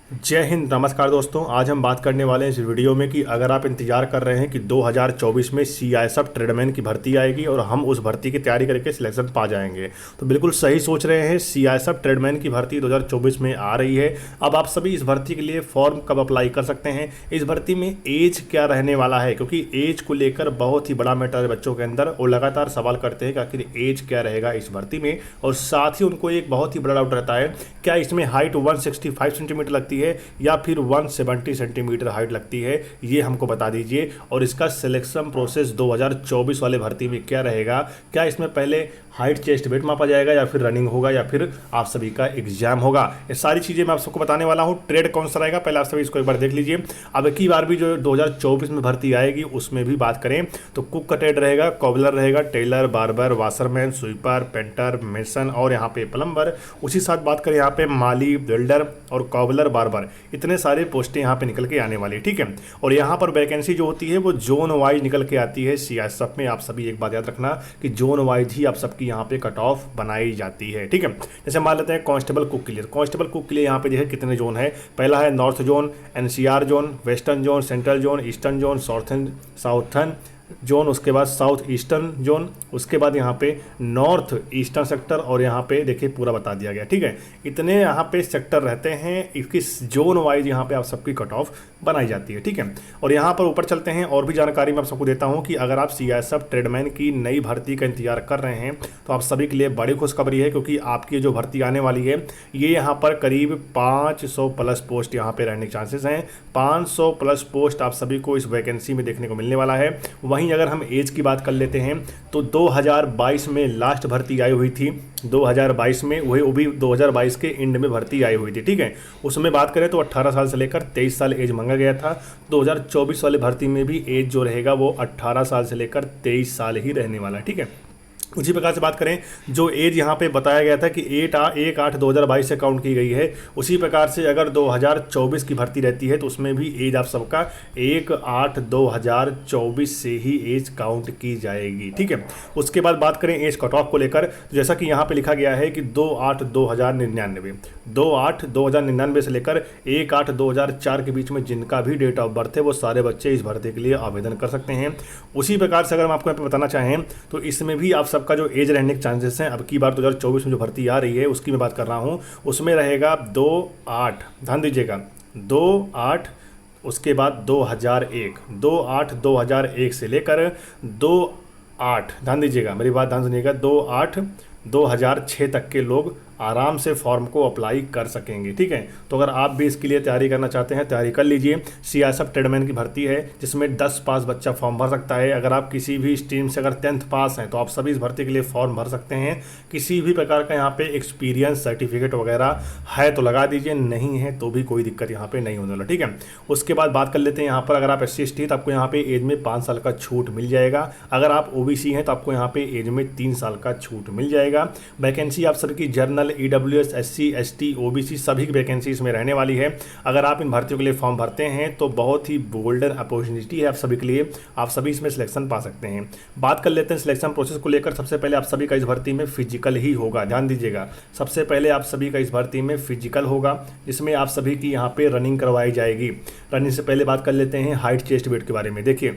जय हिंद, नमस्कार दोस्तों। आज हम बात करने वाले हैं इस वीडियो में कि अगर आप इंतजार कर रहे हैं कि 2024 में सीआईएसएफ ट्रेडमैन की भर्ती आएगी और हम उस भर्ती की तैयारी करके सिलेक्शन पा जाएंगे, तो बिल्कुल सही सोच रहे हैं। सीआईएसएफ ट्रेडमैन की भर्ती 2024 में आ रही है। अब आप सभी इस भर्ती के लिए फॉर्म कब अप्लाई कर सकते हैं, इस भर्ती में एज क्या रहने वाला है, क्योंकि एज को लेकर बहुत ही बड़ा मैटर है बच्चों के अंदर। वो लगातार सवाल करते हैं कि आखिर एज क्या रहेगा इस भर्ती में। और साथ ही उनको एक बहुत ही बड़ा डाउट रहता है, क्या इसमें हाइट 165 सेंटीमीटर लगती है या फिर 170 सेंटीमीटर हाइट लगती है, ये हमको बता दीजिए। और इसका सिलेक्शन प्रोसेस 2024 वाले भर्ती में क्या रहेगा, क्या इसमें पहले हाइट चेस्ट वेट मापा जाएगा या फिर रनिंग होगा या फिर आप सभी का एग्जाम होगा, ये सारी चीज़ें मैं आप सबको बताने वाला हूँ। ट्रेड कौन सा रहेगा पहले आप सभी इसको एक बार देख लीजिए। अब की बार भी जो 2024 में भर्ती आएगी उसमें भी बात करें तो कुक का ट्रेड रहेगा, कॉबलर रहेगा, tailor, barber, washerman, sweeper, painter, mason और यहाँ पे प्लम्बर। उसी साथ बात करें यहाँ पे माली, बिल्डर और कॉबलर, बार्बर, इतने सारे पोस्टें यहाँ पे निकल के आने वाली है, ठीक है। और यहाँ पर वैकेंसी जो होती है वो जोन वाइज निकल के आती है सीआईएसएफ में। आप सभी एक बात याद रखना कि जोन वाइज ही आप सबकी यहाँ पे कट ऑफ बनाई जाती है, ठीक है। जैसे मान लेते हैं कांस्टेबल कुक के लिए, कांस्टेबल कुक के लिए यहाँ पे देखिए कितने जोन है। पहला है north zone, NCR zone, western zone, central zone, eastern zone, southern zone, उसके बाद साउथ ईस्टर्न जोन, उसके बाद यहाँ पे नॉर्थ ईस्टर्न सेक्टर, और यहाँ पे देखिए पूरा बता दिया गया, ठीक है। इतने यहाँ पे सेक्टर रहते हैं, किस जोन वाइज यहाँ पे आप सबकी कट ऑफ बनाई जाती है, ठीक है। और यहाँ पर ऊपर चलते हैं, और भी जानकारी मैं आप सबको देता हूँ कि अगर आप सीआईएसएफ ट्रेडमैन की नई भर्ती का इंतजार कर रहे हैं तो आप सभी के लिए बड़ी खुशखबरी है, क्योंकि आपकी जो भर्ती आने वाली है ये यहाँ पर करीब 500 प्लस पोस्ट यहाँ पे रहने के चांसेस हैं। 500 प्लस पोस्ट आप सभी को इस वैकेंसी में देखने को मिलने वाला है। वहीं अगर हम एज की बात कर लेते हैं तो 2022 में लास्ट भर्ती आई हुई थी, 2022 में वो भी 2022 के एंड में भर्ती आई हुई थी, ठीक है। उसमें बात करें तो 18 साल से लेकर 23 साल एज मांगा गया था। 2024 वाले भर्ती में भी एज जो रहेगा वो 18 साल से लेकर 23 साल ही रहने वाला है, ठीक है। उसी प्रकार से बात करें जो एज यहाँ पे बताया गया था कि 1/8/2022 से काउंट की गई है, उसी प्रकार से अगर 2024 की भर्ती रहती है तो उसमें भी एज आप सबका 1/8/2024 से ही एज काउंट की जाएगी, ठीक है। उसके बाद बात करें एज कट ऑफ को लेकर, तो जैसा कि यहाँ पे लिखा गया है कि 2/8/2099, 2/8/2099 से लेकर 1/8/2004 के बीच में जिनका भी डेट ऑफ बर्थ है वो सारे बच्चे इस भर्ती के लिए आवेदन कर सकते हैं। उसी प्रकार से अगर हम आपको यहाँ पे बताना चाहें तो इसमें भी आप सबका जो एज रहने के चांसेस हैं, अब की बार 2024 में जो भर्ती आ रही है उसकी मैं बात कर रहा हूँ, उसमें रहेगा 2/8, ध्यान दीजिएगा 2/8, उसके बाद 2001, 2/8/2001 से लेकर 2/8, ध्यान दीजिएगा मेरी बात ध्यान सुनिएगा, 2/8/2006 तक के लोग आराम से फॉर्म को अप्लाई कर सकेंगे, ठीक है। तो अगर आप भी इसके लिए तैयारी करना चाहते हैं तैयारी कर लीजिए। सीआईएसएफ ट्रेडमैन की भर्ती है जिसमें 10 पास बच्चा फॉर्म भर सकता है। अगर आप किसी भी स्ट्रीम से अगर 10th पास हैं तो आप सभी इस भर्ती के लिए फॉर्म भर सकते हैं। किसी भी प्रकार का यहाँ पे एक्सपीरियंस सर्टिफिकेट वगैरह है तो लगा दीजिए, नहीं है तो भी कोई दिक्कत यहाँ पे नहीं होने वाला, ठीक है। उसके बाद बात कर लेते हैं यहाँ पर अगर आप SC/ST तो आपको यहाँ पे एज में 5 साल का छूट मिल जाएगा। अगर आप OBC हैं तो आपको यहाँ पे एज में 3 साल का छूट मिल जाएगा। वैकेंसी आप सबकी general, EWS, SC, ST, OBC सभी की वैकेंसी इसमें रहने वाली है। अगर आप इन भर्तियों के लिए फॉर्म भरते हैं तो बहुत ही गोल्डन अपॉर्चुनिटी है आप सभी के लिए, आप सभी इसमें सिलेक्शन पा सकते हैं। बात कर लेते हैं सिलेक्शन प्रोसेस को लेकर। सबसे पहले आप सभी का इस भर्ती में फिजिकल ही होगा, ध्यान दीजिएगा। सबसे पहले आप सभी का इस भर्ती में फिजिकल होगा जिसमें आप सभी की यहाँ पे रनिंग करवाई जाएगी। रनिंग से पहले बात कर लेते हैं हाइट चेस्ट वेट के बारे में। देखिए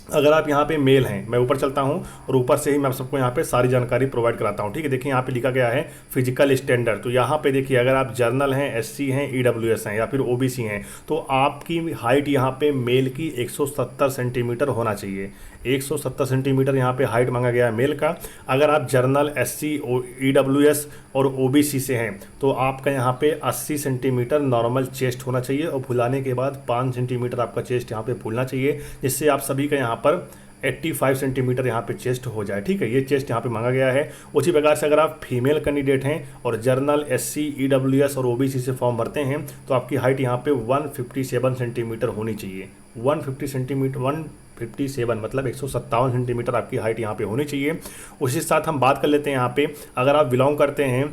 अगर आप यहाँ पे मेल हैं, मैं ऊपर चलता हूँ और ऊपर से ही मैं आप सबको यहाँ पे सारी जानकारी प्रोवाइड कराता हूँ, ठीक है। देखिए यहाँ पे लिखा गया है फिजिकल स्टैंडर्ड, तो यहाँ पे देखिए अगर आप जर्नल हैं, SC हैं, EWS हैं या फिर OBC हैं तो आपकी हाइट यहाँ पे मेल की 170 सेंटीमीटर होना चाहिए। 170 सेंटीमीटर यहाँ पे हाइट मांगा गया है मेल का। अगर आप जर्नल, SC, EWS और OBC से हैं तो आपका यहाँ पे 80 सेंटीमीटर नॉर्मल चेस्ट होना चाहिए और फुलाने के बाद 5 सेंटीमीटर आपका चेस्ट यहाँ पे फूलना चाहिए, जिससे आप सभी का यहाँ पर 85 सेंटीमीटर यहाँ पे चेस्ट हो जाए, ठीक है। ये चेस्ट यहाँ पे मांगा गया है। उसी प्रकार से अगर आप फीमेल कैंडिडेट हैं और जर्नल, SC, EWS और OBC से फॉर्म भरते हैं तो आपकी हाइट यहाँ पे 157 सेंटीमीटर होनी चाहिए। 150 सेंटीमीटर, 157 मतलब 157 सेंटीमीटर आपकी हाइट यहाँ पे होनी चाहिए। उसी साथ हम बात कर लेते हैं यहाँ पे अगर आप बिलोंग करते हैं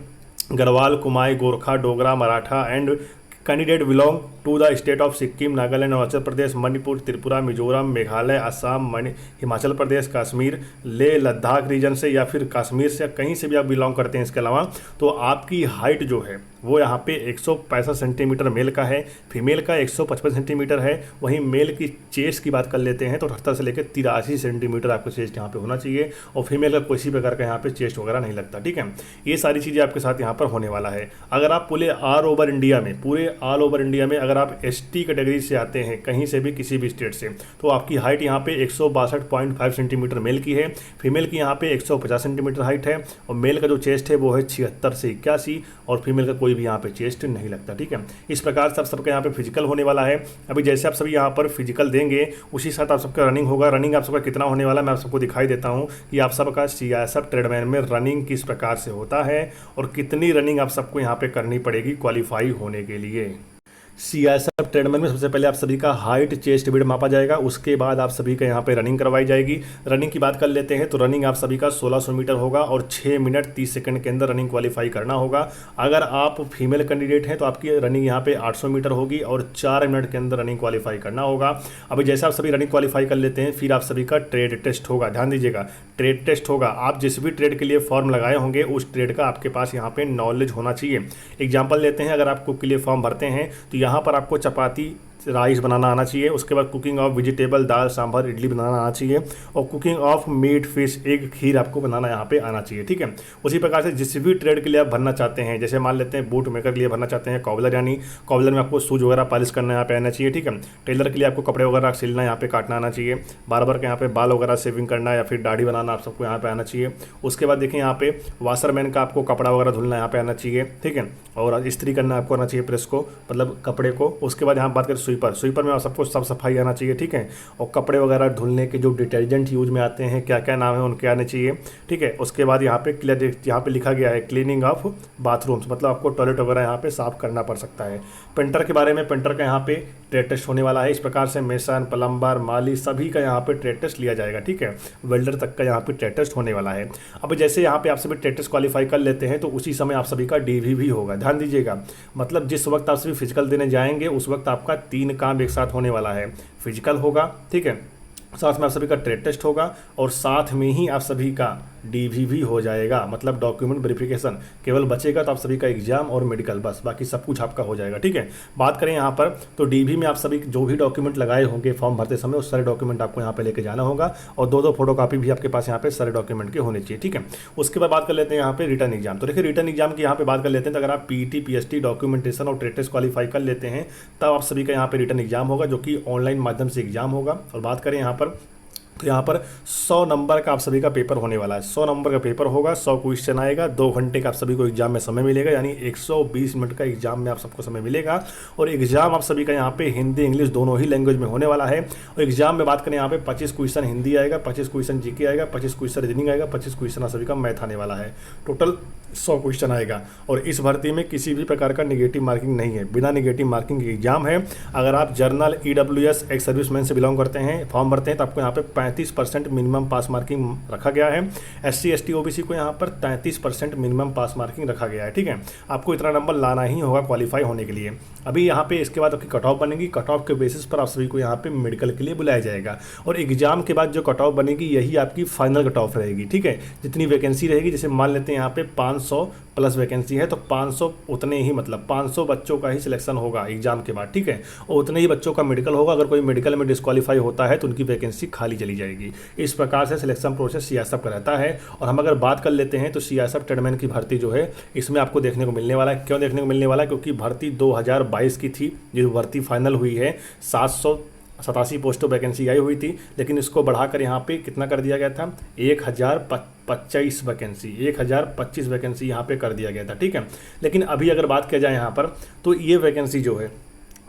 Garhwal, Kumaon, Gorkha, Dogra, Maratha and candidate belong to the state of Sikkim, Nagaland, Arunachal Pradesh, Manipur, Tripura, Mizoram, Meghalaya, Assam, Himachal Pradesh, Kashmir, Leh Ladakh region से या फिर कश्मीर से कहीं से भी आप बिलोंग करते हैं इसके अलावा, तो आपकी हाइट जो है वो यहाँ पे 165 सेंटीमीटर मेल का है, फीमेल का 155 सेंटीमीटर है। वहीं मेल की चेस्ट की बात कर लेते हैं तो 78 से लेकर 83 सेंटीमीटर आपको चेस्ट यहाँ पे होना चाहिए, और फीमेल का किसी प्रकार का यहाँ पे चेस्ट वगैरह नहीं लगता, ठीक है। ये सारी चीज़ें आपके साथ यहाँ पर होने वाला है। अगर आप पूरे ऑल ओवर इंडिया में अगर आप ST कैटेगरी से आते हैं कहीं से भी किसी भी स्टेट से, तो आपकी हाइट यहाँ पे 162.5 सेंटीमीटर मेल की है, फीमेल की यहाँ पे 150 सेंटीमीटर हाइट है, और मेल का जो चेस्ट है वो है 76 से 81, और फीमेल का कोई भी यहाँ पे चेस्ट नहीं लगता, ठीक है। इस प्रकार से आप सबका यहाँ पे फिजिकल होने वाला है। अभी जैसे आप सभी यहाँ पर फिजिकल देंगे उसी साथ आप सबका रनिंग होगा। रनिंग आप सबका कितना होने वाला है मैं आप सबको दिखाई देता हूँ कि आप सबका CISF ट्रेडमैन में रनिंग किस प्रकार से होता है और कितनी रनिंग आप सबको यहाँ पे करनी पड़ेगी क्वालिफाई होने के लिए। CISF ट्रेडमैन में सबसे पहले आप सभी का हाइट चेस्ट विड्थ मापा जाएगा, उसके बाद आप सभी का यहाँ पे रनिंग करवाई जाएगी। रनिंग की बात कर लेते हैं तो रनिंग आप सभी का 1600 मीटर होगा और 6 मिनट 30 सेकंड के अंदर रनिंग क्वालिफाई करना होगा। अगर आप फीमेल कैंडिडेट हैं तो आपकी रनिंग यहाँ पे 800 मीटर होगी और 4 मिनट के अंदर रनिंग क्वालिफाई करना होगा। अभी जैसे आप सभी रनिंग क्वालिफाई कर लेते हैं फिर आप सभी का ट्रेड टेस्ट होगा। ध्यान दीजिएगा, ट्रेड टेस्ट होगा। आप जिस भी ट्रेड के लिए फॉर्म लगाए होंगे उस ट्रेड का आपके पास यहाँ पे नॉलेज होना चाहिए। एग्जाम्पल लेते हैं, अगर आप कुक के लिए फॉर्म भरते हैं तो यहाँ पर आपको चपाती राइस बनाना आना चाहिए, उसके बाद cooking of vegetable dal sambar idli बनाना आना चाहिए, और cooking of meat fish egg kheer आपको बनाना यहाँ पे आना चाहिए, ठीक है। उसी प्रकार से जिस भी ट्रेड के लिए आप भरना चाहते हैं, जैसे मान लेते हैं बूट मेकर के लिए भरना चाहते हैं, कॉबलर यानी कॉबलर में आपको शूज वगैरह पॉलिश करना यहाँ पे आना चाहिए, ठीक है। टेलर के लिए आपको कपड़े वगैरह सिलना यहाँ पे काटना आना चाहिए, बार्बर के यहाँ पे बाल वगैरह सेविंग करना या फिर दाढ़ी बनाना आप सबको यहाँ पे आना चाहिए। उसके बाद देखिए यहाँ पे वाशरमैन का आपको कपड़ा वगैरह धुलना यहाँ पे आना चाहिए, ठीक है, और इस्त्री करना आपको आना चाहिए प्रेस को, मतलब कपड़े को। उसके बाद यहाँ बात करें स्वीपर में आप सबको साफ सफाई आना चाहिए, ठीक है, और कपड़े वगैरह धुलने के जो डिटर्जेंट यूज में आते हैं क्या क्या नाम है उनके आने चाहिए, ठीक है। उसके बाद यहाँ पे लिखा गया है क्लीनिंग ऑफ बाथरूम्स, मतलब आपको टॉयलेट वगैरह यहाँ पे साफ करना पड़ सकता है। पेंटर के बारे में, पेंटर का यहाँ पे ट्रेड टेस्ट होने वाला है। इस प्रकार से मेसन प्लम्बर माली सभी का यहाँ पे ट्रेड टेस्ट लिया जाएगा, ठीक है। वेल्डर तक का यहाँ पे ट्रेड टेस्ट होने वाला है। अब जैसे यहाँ पे आप सभी ट्रेड टेस्ट क्वालिफाई कर लेते हैं तो उसी समय आप सभी का DV भी होगा। ध्यान दीजिएगा, मतलब जिस वक्त आप सभी फिजिकल देने जाएंगे उस वक्त आपका 3 काम एक साथ होने वाला है। फिजिकल होगा, ठीक है, साथ में आप सभी का ट्रेड टेस्ट होगा, और साथ में ही आप सभी का DV भी हो जाएगा, मतलब डॉक्यूमेंट वेरिफिकेशन। केवल बचेगा तो आप सभी का एग्जाम और मेडिकल, बस बाकी सब कुछ आपका हो जाएगा, ठीक है। बात करें यहाँ पर तो DV में आप सभी जो भी डॉक्यूमेंट लगाए होंगे फॉर्म भरते समय उस सारे डॉक्यूमेंट आपको यहाँ पे लेके जाना होगा, और 2 फोटोकॉपी भी आपके पास यहाँ पे सारे डॉक्यूमेंट के होने चाहिए, ठीक है। उसके बाद बात कर लेते हैं यहाँ पे रिटर्न एग्जाम। तो देखिए रिटर्न एग्जाम की यहाँ पे बात कर लेते हैं तो अगर आप PET PST डॉक्यूमेंटेशन और ट्रेड टेस्ट क्वालिफाई कर लेते हैं तब आप सभी का यहाँ पे रिटर्न एग्जाम होगा, जो कि ऑनलाइन माध्यम से एग्जाम होगा। और बात करें यहाँ पर तो यहाँ पर 100 नंबर का आप सभी का पेपर होने वाला है। 100 नंबर का पेपर होगा, 100 क्वेश्चन आएगा, 2 घंटे का आप सभी को एग्जाम में समय मिलेगा, यानी 120 मिनट का एग्जाम में आप सबको समय मिलेगा। और एग्जाम आप सभी का यहाँ पे हिंदी इंग्लिश दोनों ही लैंग्वेज में होने वाला है। और एग्जाम में बात करें यहाँ पे 25 क्वेश्चन हिंदी आएगा, 25 क्वेश्चन GK आएगा, 25 क्वेश्चन रीजनिंग आएगा, 25 क्वेश्चन आप सभी का मैथ आने वाला है। टोटल 100 क्वेश्चन आएगा। और इस भर्ती में किसी भी प्रकार का निगेटिव मार्किंग नहीं है, बिना निगेटिव मार्किंग के एग्जाम है। अगर आप जर्नल EWS एक्स सर्विसमैन से बिलोंग करते हैं, फॉर्म भरते हैं तो आपको यहाँ पे 35% मिनिमम पास मार्किंग रखा गया है। SC ST OBC को यहाँ पर 33% मिनिमम पास मार्किंग रखा गया है, ठीक है। आपको इतना नंबर लाना ही होगा क्वालिफाई होने के लिए। अभी यहाँ पे इसके बाद आपकी कट ऑफ बनेगी, कट ऑफ के बेसिस पर आप सभी को यहाँ पे मेडिकल के लिए बुलाया जाएगा। और एग्जाम के बाद जो कट ऑफ बनेगी यही आपकी फाइनल कट ऑफ रहेगी, ठीक है। जितनी वैकेंसी रहेगी, जैसे मान लेते हैं यहाँ पे 500 प्लस वैकेंसी है तो 500 उतने ही, मतलब 500 बच्चों का ही सिलेक्शन होगा एग्जाम के बाद, ठीक है। और उतने ही बच्चों का मेडिकल होगा। अगर कोई मेडिकल में डिस्क्वालीफाई होता है तो उनकी वैकेंसी खाली चली जाएगी। इस प्रकार से सिलेक्शन प्रोसेस CISF का रहता है। और हम अगर बात कर लेते हैं तो CISF ट्रेडमैन की भर्ती जो है इसमें आपको देखने को मिलने वाला है। क्यों देखने को मिलने वाला है? क्योंकि भर्ती 2022 की थी, जो भर्ती फाइनल हुई है 787 पोस्टों वैकेंसी आई हुई थी, लेकिन इसको बढ़ाकर यहाँ पे कितना कर दिया गया था, 1025 वैकेंसी, 1025 वैकेंसी यहाँ पे कर दिया गया था, ठीक है। लेकिन अभी अगर बात किया जाए यहाँ पर तो ये वैकेंसी जो है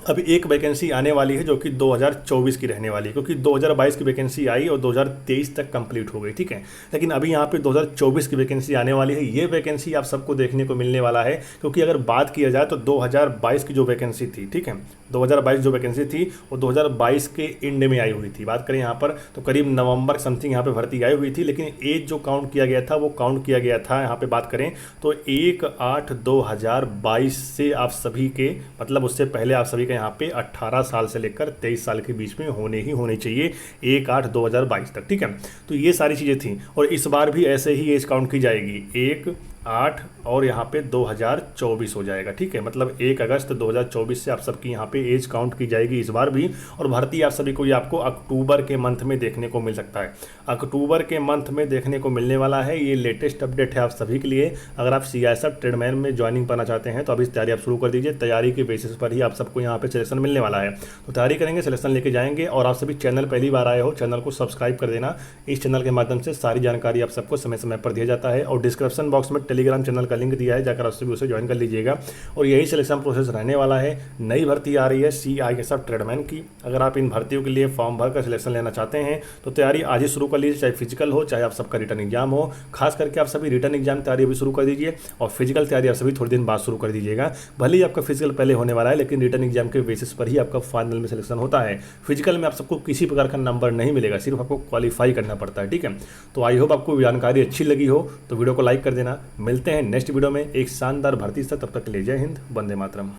अभी एक वैकेंसी आने वाली है जो कि 2024 की रहने वाली है, क्योंकि 2022 की वैकेंसी आई और 2023 तक कंप्लीट हो गई, ठीक है। लेकिन अभी यहाँ पे 2024 की वैकेंसी आने वाली है। ये वैकेंसी आप सबको देखने को मिलने वाला है, क्योंकि अगर बात किया जाए तो 2022 की जो वैकेंसी थी, ठीक है, 2022 जो वैकेंसी थी वो 2022 के एंड में आई हुई थी। बात करें यहाँ पर तो करीब नवंबर समथिंग यहाँ पे भर्ती आई हुई थी, लेकिन एज जो काउंट किया गया था वो काउंट किया गया था यहाँ पे बात करें तो 1/8/2022 से आप सभी के, मतलब उससे पहले आप सभी सभी का यहाँ पे 18 साल से लेकर 23 साल के बीच में होनी चाहिए 1/8/2022 तक। ठीक है, तो ये सारी चीज़ें थी और इस बार भी ऐसे ही एज काउंट की जाएगी 1/8 और यहाँ पे 2024 हो जाएगा। ठीक है, मतलब 1 अगस्त 2024 से आप सबकी यहाँ पे एज काउंट की जाएगी इस बार भी। और भर्ती आप सभी को ये आपको अक्टूबर के मंथ में देखने को मिल सकता है, अक्टूबर के मंथ में देखने को मिलने वाला है। ये लेटेस्ट अपडेट है आप सभी के लिए। अगर आप CISF ट्रेडमैन में ज्वाइनिंग करना चाहते हैं तो अभी तैयारी आप शुरू कर दीजिए। तैयारी के बेसिस पर ही आप सबको यहाँ पे सिलेक्शन मिलने वाला है, तो तैयारी करेंगे, सिलेक्शन लेके जाएंगे। और आप सभी चैनल पहली बार आए हो, चैनल को सब्सक्राइब कर देना। इस चैनल के माध्यम से सारी जानकारी आप सबको समय समय पर दिया जाता है और डिस्क्रिप्शन बॉक्स में टेलीग्राम चैनल का लिंक दिया है, जाकर आप सभी उसे ज्वाइन कर लीजिएगा। और यही सिलेक्शन प्रोसेस रहने वाला है। नई भर्ती आ रही है CISF ट्रेडमैन की। अगर आप इन भर्तियों के लिए फॉर्म भरकर सिलेक्शन लेना चाहते हैं तो तैयारी आज ही शुरू कर लीजिए, चाहे फिजिकल हो चाहे आप सबका रिटर्न एग्जाम हो। खास करके आप सभी रिटर्न एग्जाम तैयारी अभी शुरू कर दीजिए और फिजिकल तैयारी आप सभी थोड़ी दिन बाद शुरू कर दीजिएगा। भले ही आपका फिजिकल पहले होने वाला है, लेकिन रिटर्न एग्जाम के बेसिस पर ही आपका फाइनल में सिलेक्शन होता है। फिजिकल में आप सबको किसी प्रकार का नंबर नहीं मिलेगा, सिर्फ आपको क्वालिफाई करना पड़ता है। ठीक है, तो आई होप आपको जानकारी अच्छी लगी हो तो वीडियो को लाइक कर देना। मिलते हैं नेक्स्ट वीडियो में एक शानदार भर्ती से, तब तक के लिए जय हिंद, वंदे मातरम।